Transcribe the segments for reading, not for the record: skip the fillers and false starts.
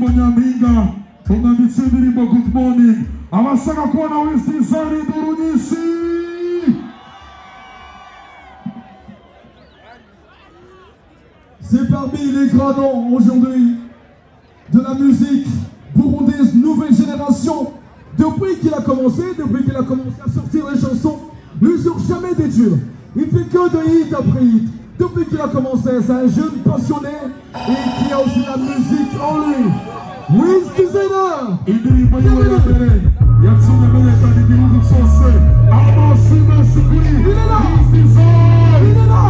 indirimbo Nyampinga, tunabitse indirimbo Good Morning. Abasanga kubona Wistizani Durunisi. C'est parmi les grands noms aujourd'hui de la musique burundaise nouvelle génération. Depuis qu'il a commencé à sortir les chansons, lui sur jamais des tubes. Il fait que de hit après hit. Depuis qu'il a commencé, c'est un jeune passionné et qui a aussi la musique en lui. Wistizana. Il est là. Il est là.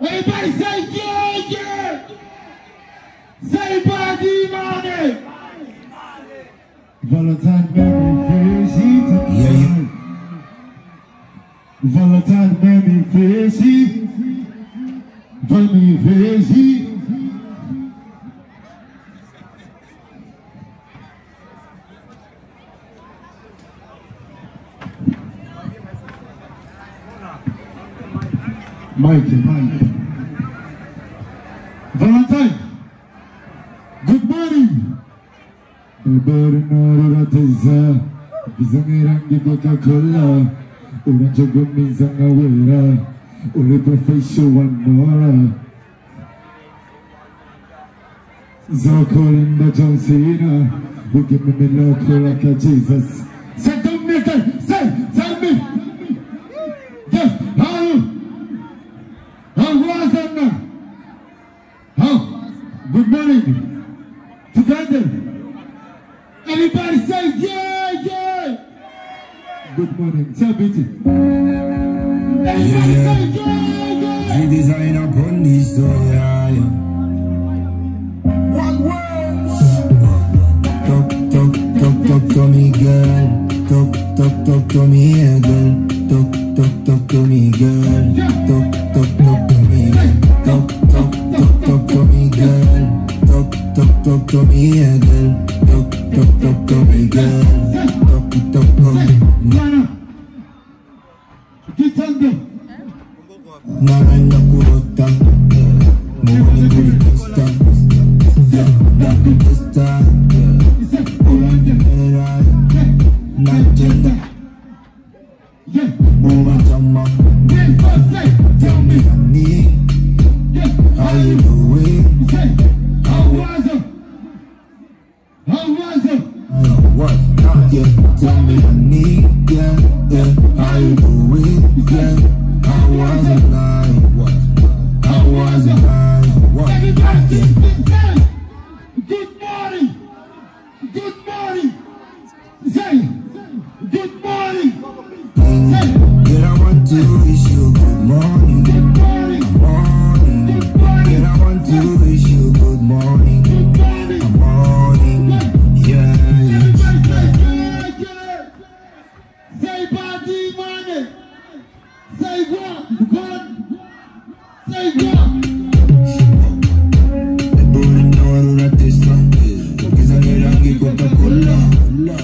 Everybody say yeah, yeah. Say body money. Valentine baby crazy. Yeah. Valentine baby crazy. Baby crazy. Mike. Valentine, good morning. Everybody know that is Bizangirangi Coca-Cola. Orange gummies and awera. Only professional one more. Zoko the John Cena. You give me local like a Jesus. Say, don't make it. Say, tell me. Yeah, good morning. Together. Everybody say yeah, yeah. Good morning. Tell Betty. Everybody say yeah, yeah. The designer on this yeah. One word. Talk to me, girl. Talk to me, girl. Talk to me, girl. Talk to me. Talk to me, girl. Talk to me, girl. Talk to me, girl. Talk to me. Nana kurota, moni kurista, la kurista, orangera, najenda, over drama. Tell me honey, how you doing? How was it? What? Yeah, tell me honey, yeah, how you doing? Yeah, how was it night? What? How was it night? What? Yeah. Good morning. Good morning. Say, good morning. Say, yeah, I want to wish you good morning. Good morning. Morning. Good morning. Yeah, I want to wish you good morning. Good morning. Morning. Yeah. Say body money. Say what? God. Say what? Everybody know that this song is a Rangi Coca-Cola.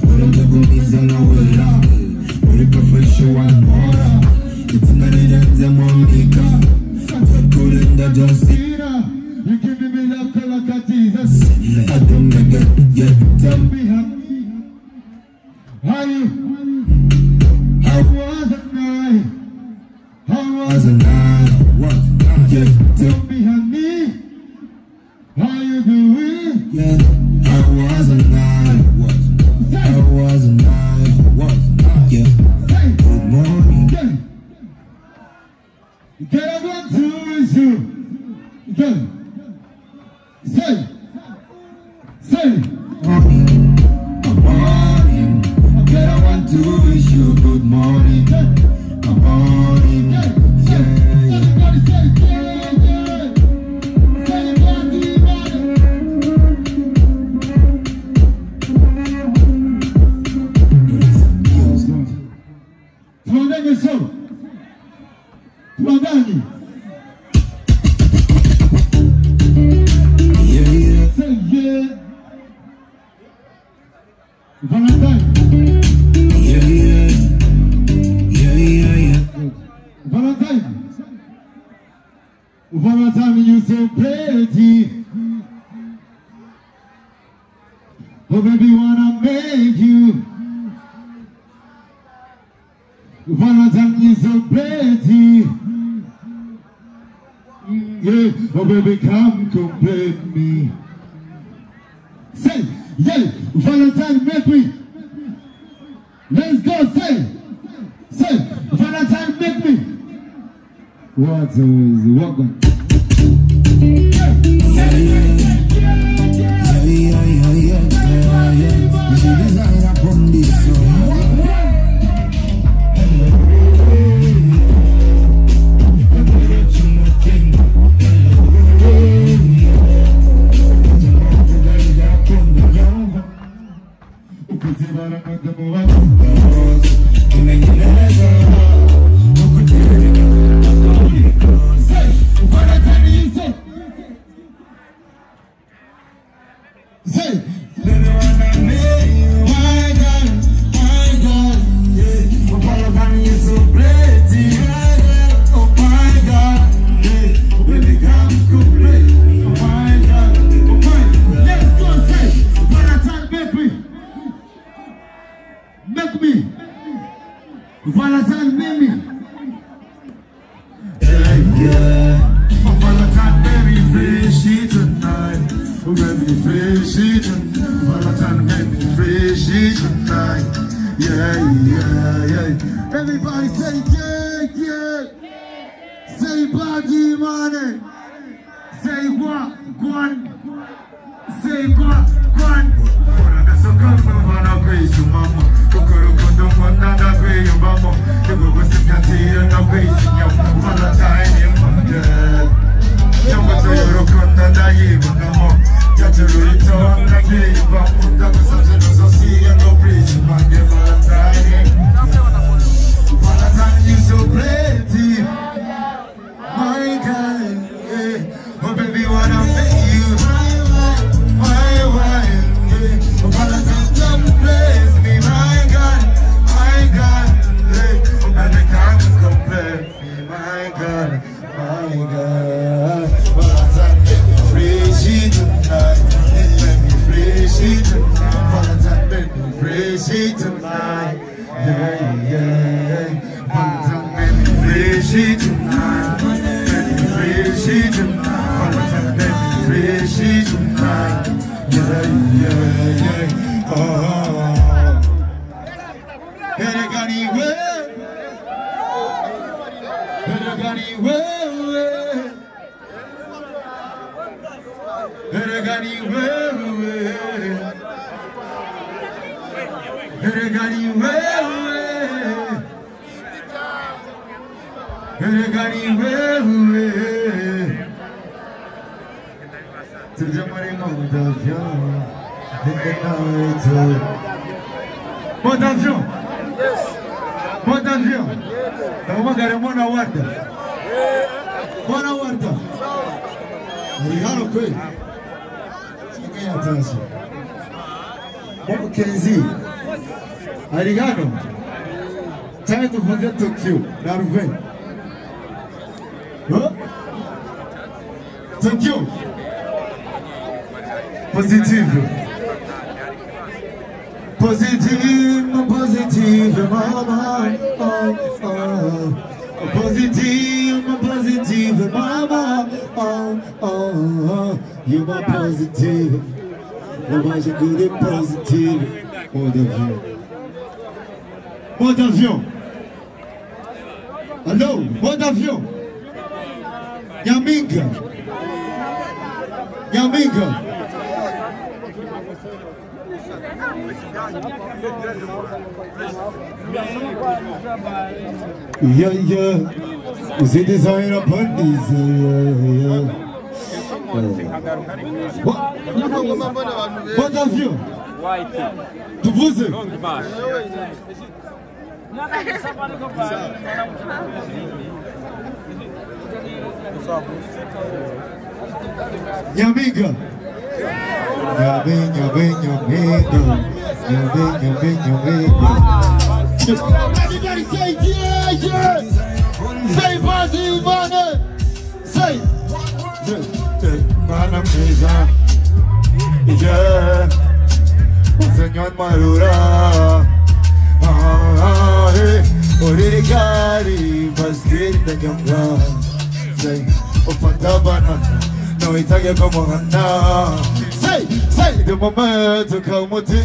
But I'm the goodies and now we're out. Very professional more. It's not in the Monica. I'm cool in the Johnson. You give me love like a Jesus. I don't get Tell me how you how was it night? How was as a it? night. What? Yeah, Tell me honey, how you doing? yeah. How was a night? What? How was a night? What? Yeah. Say, Good morning. get I want to wish you. Say, Morning. Morning. Yeah, I want to wish you good morning. Morning. Yeah. everybody say, say body money. Tuandani show. Tuandani. Yeah, yeah. Say yeah. Valentine. Yeah, yeah. Yeah, yeah, yeah. Valentine. Valentine, you so pretty. Oh baby, wanna make you. Valentine, you so pretty. Yeah, oh baby, come complete me. Say, yeah, Valentine, make me. Let's go, say, Valentine, make me. What's welcome? Yeah, yeah. Yeah, yeah, yeah, yeah, yeah. You see design upon this song. Say, Valentine, make me. Yeah. Oh, Valentine, baby, fishy tonight. Oh, baby, fishy tonight. Valentine, baby, fishy tonight. Yeah, yeah, yeah. Everybody say yeah. Say body money. Say what? One. Say what? One. free tonight. Free tonight. Free tonight. Yeah, yeah, yeah. Oh. Ergani way. Ergani way. Ergani way. Ergani way. Ergani way. To the money, mode of you in the night. Mode of you. Yes. Mode of you. The woman mona water. Mona water. Regalo kweli. Sikia tansi. Baba Kenzi. Arigano. Time to forget Tokyo. Narven. Huh? Tokyo. Positive. Positive, positive, mama. Positive, positive, mama. You're my positive. Mama, je good et positive. Mode d'avion. Mode d'avion. Allô, mode d'avion. Yaminga. Yaminga. Yeah, yeah. Vous êtes des amis à Pandis. What have you? Tu vous êtes? Yaminga. Everybody say yeah, yeah. Say Bazi Ivane. Say man amazing. Yeah. Señor Marura. Origari basket the younger. Say Opanda banana. No itage como anda. Say the momento calmoti.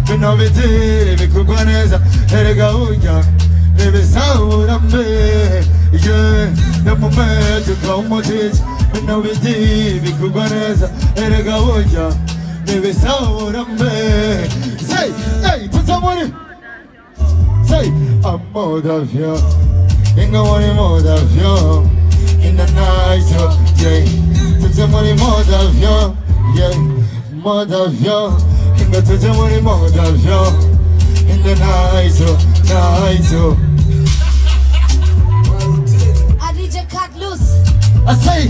Me noviti, me cubanesa. Erega uya, me saura me. Yeah, the momento calmoti. Me noviti, me cubanesa. Erega uya, me saura me. Say, put some money. Say, I'm more of you. Ain't no one more of you. In the night, yeah. Put some money more of you. Yeah, more of you. Ain't got to money more of you. In the night, night. I need your cut loose. I say.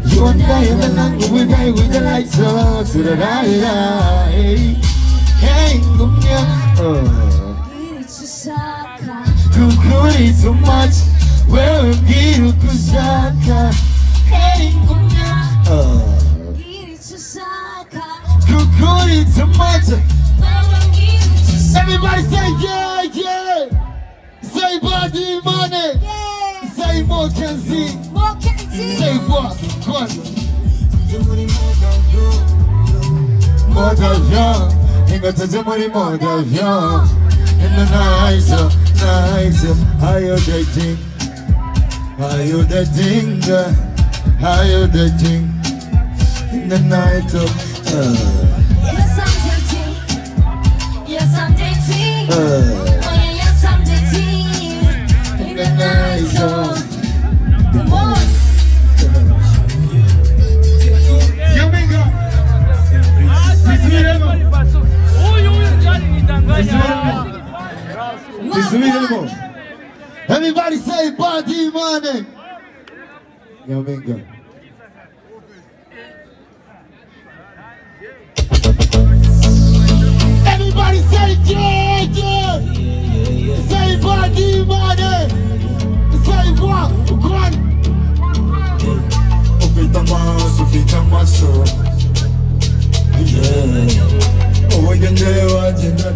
You and I in the night, we die with the lights on. To the right, hey, come here. Kukuri too much, we're giru kusaka. Hey, come here. Kukuri too much. Everybody say yeah, yeah. Say body money. Say more Kenzi. Say what? More of you. Ain't got to do money more of you. In the night, how you dating? How you dating? How you dating? In the night, yes, I'm dating. Yes, I'm dating. Yes, I'm dating. In the night, the most. Yaminga. Everybody say body money. Yaminga. Everybody say yeah, yeah. Say body money. Say what? Go on. Open the mouth, open the mouth. Yeah.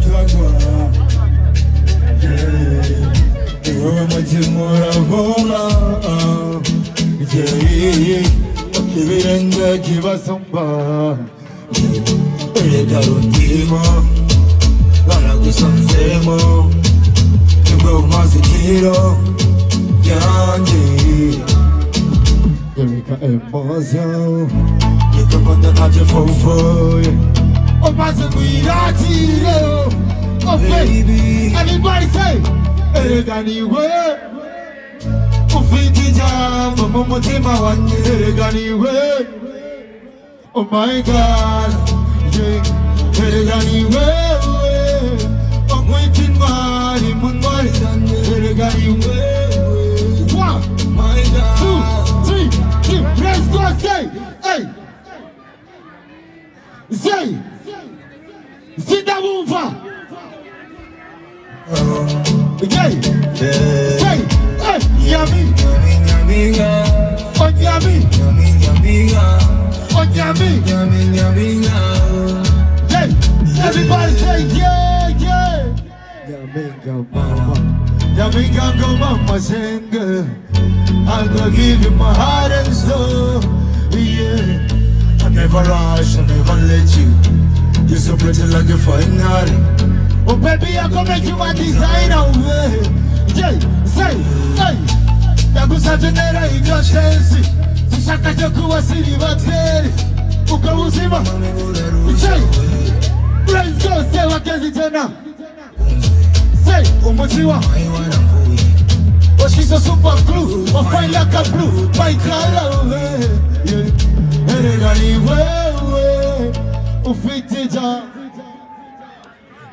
twagwa ni wowe mutima uravoma ibirenge kibasumba erega rundimo baragusanzemo nibwo umaze ikiro yanjye erega emotion yikabanda ntacyo fofoye umaze kwiratire oh baby everybody say erega niwe ufite ijambo mu mutima wanjye erega niwe oh my god yeah erega niwe onkwita intwari mu ntwari zanjye erega niwe 1 2 3 let's go say hey say sindabumva yeah say hey yami oh yami oh yami hey everybody say yeah yeah yaminga mama singa I'm gonna give you my heart and soul yeah I never rush I never let you you're so pretty like a fine art oh baby I'm gonna make you my designer yeah say hey ndagusajenera ivyo shensi sishaka cyo kuba siribateri ukabuzima say let's go say wakezi tena say umujiwa oh she's a super glue oh fine like a blue my color yeah erega niwe ufite ja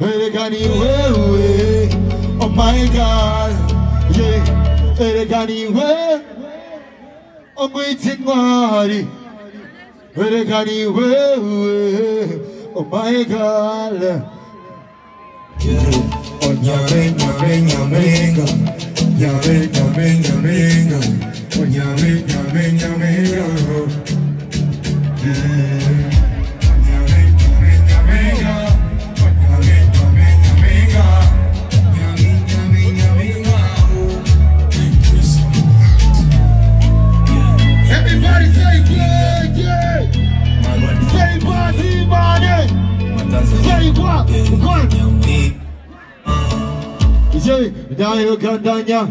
erega niwe oh my god yeah erega niwe onkwita intwari erega niwe oh my god yeah oh nyaminga oh nyaminga oh nyaminga everybody say yeah yeah say body say what say dayo kandanya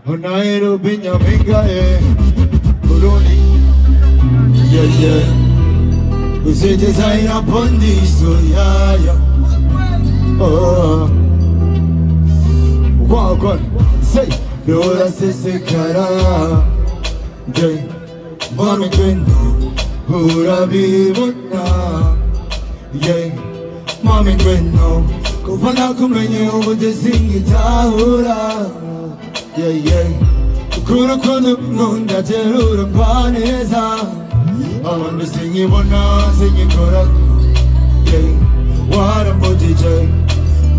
onairo binyaminga Burundi yeah yeah we say design upon this so yeah oh walk on say Dora sesekara yeah mami kwendo urabibona yeah mami kwendo kufana kumenye ubude singitahura yeah yeah kurukundo nkunda terura mbaneza abandi sinyibona sinyikorako yeah warambo DJ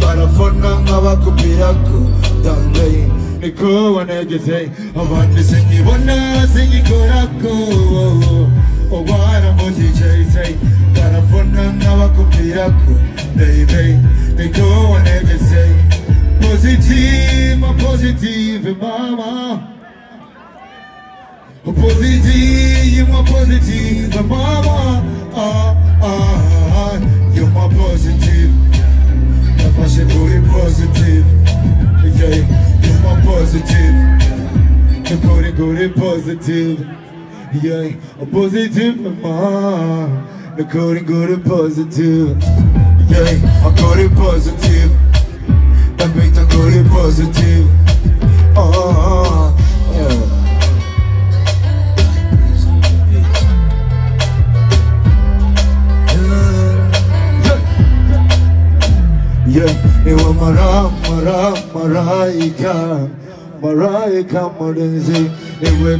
barafona nk'abakupirako dande niko wanegeze abandi sinyibona sinyikorako warambo DJ say barafona nk'abakupirako baby niko wanegeze positive mama positive mama you're my positive my passion booty positive yeah you're my positive the booty positive yeah a positive mama the booty positive yeah I'm booty positive that makes the booty positive yeah yeah, it was Maraika Modenzi, it will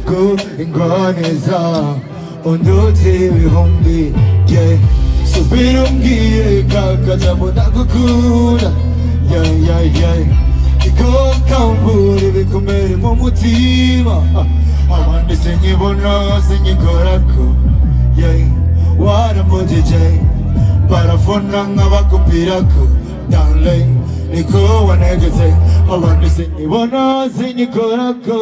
go in Graneza, on duty we hungry, yeah, so be hungry, Kakajabonakuna, yeah, you go come good if you come in Momutima, I want to sing you, but no, sing you, Korako, yeah, what a DJ. barafona nk'abakupirako darling niko wanegetse abandi sinibona sinyikorako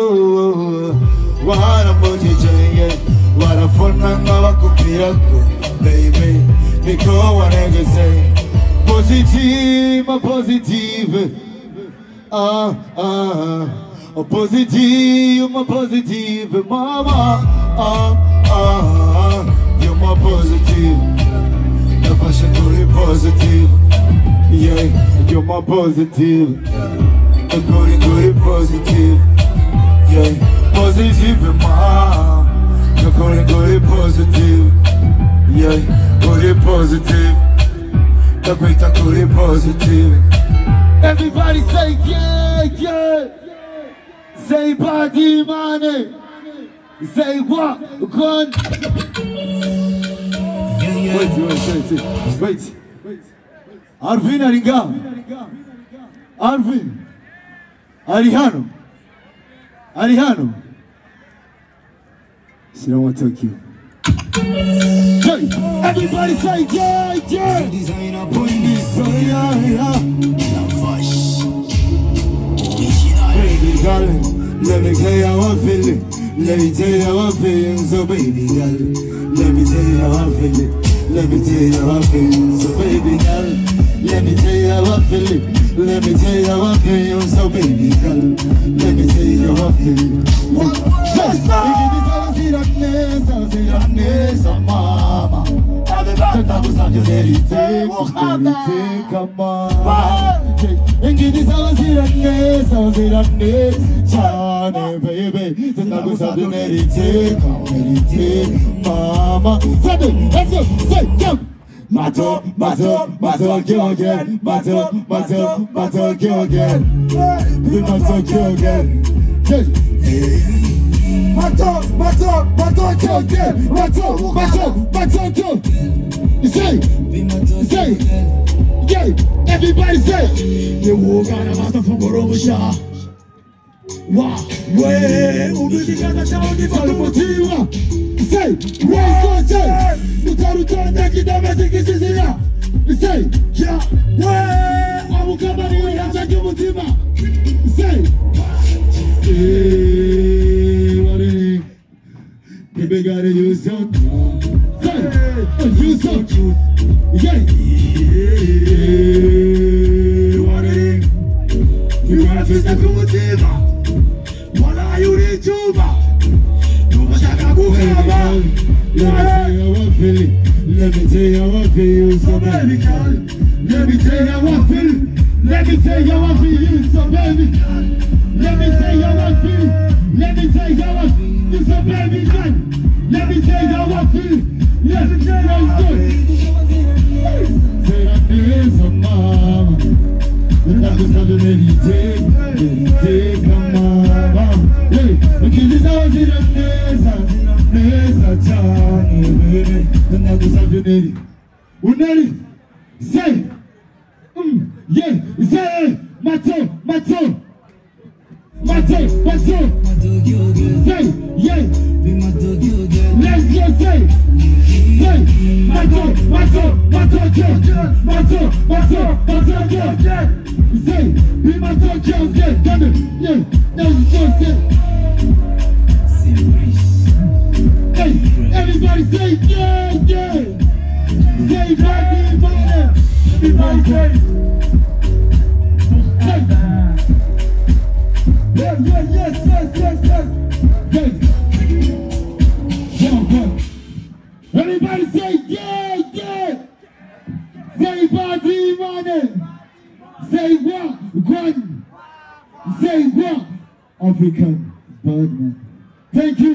warambujije barafona nk'abakupirako baby niko wanegetse positive positive positive, you're my positive, mama. You're my positive. The passion to positive. Yeah, you're my positive. The good positive. Yeah, positive, mama. The good positive. Yeah, good positive. The good positive. Everybody say yeah, yeah. Say body money. Say what? Gun. Wait. Arvin Aringa. Arvin. Arihano. She don't want to talk you. Everybody say yeah, yeah. Designer Bundy, so yeah. Baby girl, let me tell you how I'm feeling. Let me tell you how I'm feeling. So baby girl, let me tell you how I'm feeling. Let me tell you how I'm feeling. So baby girl, let me tell you how I'm feeling. Let me tell you how I'm feeling. So baby girl, let me tell you how I'm feeling. Mama, come on. And give this house here and this, Chane, baby. Then I was out to meditate, mama. Let's go, say, jump. Mato, kill again. Mato, kill again. We mato, kill again. Mato, kill again. Mato, kill. Say, yeah, everybody say. You walk out of the Fogorosha. Wow, way, Ubika, say, where's going to say? You tell me to take it down, I think it's here. You say, yeah, way, I will come and you have to give it to me. Say, what is it? Baby, gotta use your say, use your truth. Yeah, what is it? You have to step with the what are you in Juba? Let me tell you how I feel, so baby girl. Let me tell you how I feel. Let me tell you how I feel, so baby girl. Let me tell you how I feel. Let me tell you how I feel, so baby girl. Let me tell you how I feel. Let me tell you how I feel. Say that there is a mama. And I just have to meditate, mama. Hey, give this house in a mesa, Chane, baby. And I just have to need it. Uneri, say, yeah, say, Mato. Say, yeah, let's go, say, Mato, say, be Mato, yeah, let's go, say. Hey, everybody say, yeah. Say, everybody say, yes. Everybody say, yeah. Say, body money. Say, what? Say, what? African Birdman. Thank you.